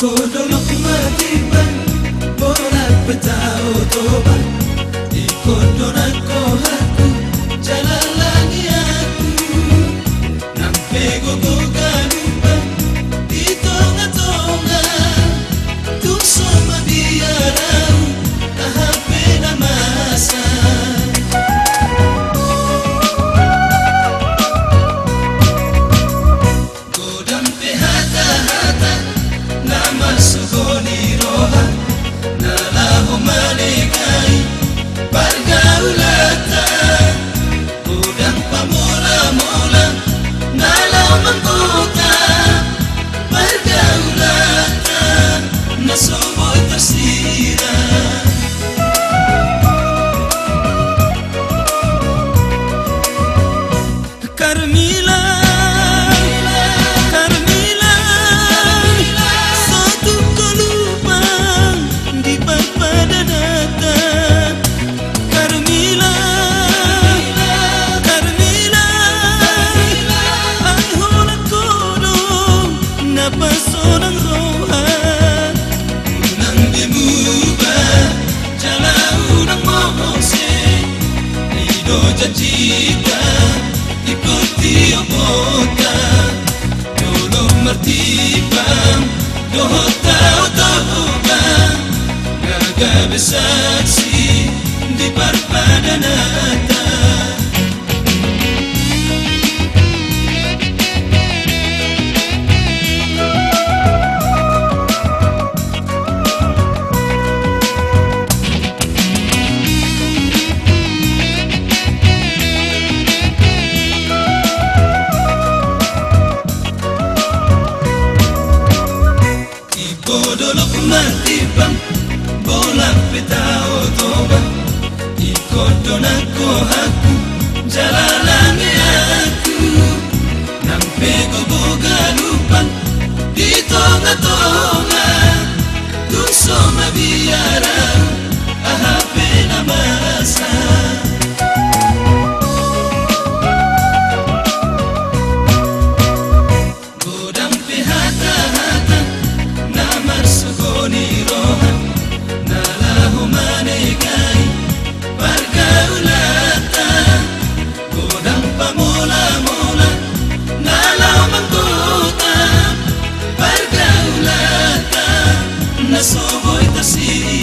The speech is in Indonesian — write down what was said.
Kodolok matiban bolak petau toba ikodonan ko haku jalalani aku nampe gogo galupa itonga tonga tu soma biarau tahape na masa godam pe hata hata nama sugoni roha nalaho malegai pergaulata udang pamola-mola nalau mengkota pergaulata nasoboy tersira Carmila Sonang roha nang dimuba jalau nang mohose lido janjika ikuti omota dulu mertibang dohota otoba naga besaksi di parpadanata Kodolok matibang bolak petao toba ikodonan ko haku jalalani aku nampe gogo galupan di tonga-tonga tu soma biarau ahape na masa godam pe hata-hata namar sugoni roha nalahu manegai pergaulata godang pamola-mola nalau mengkota pergaulata nasoboy tersira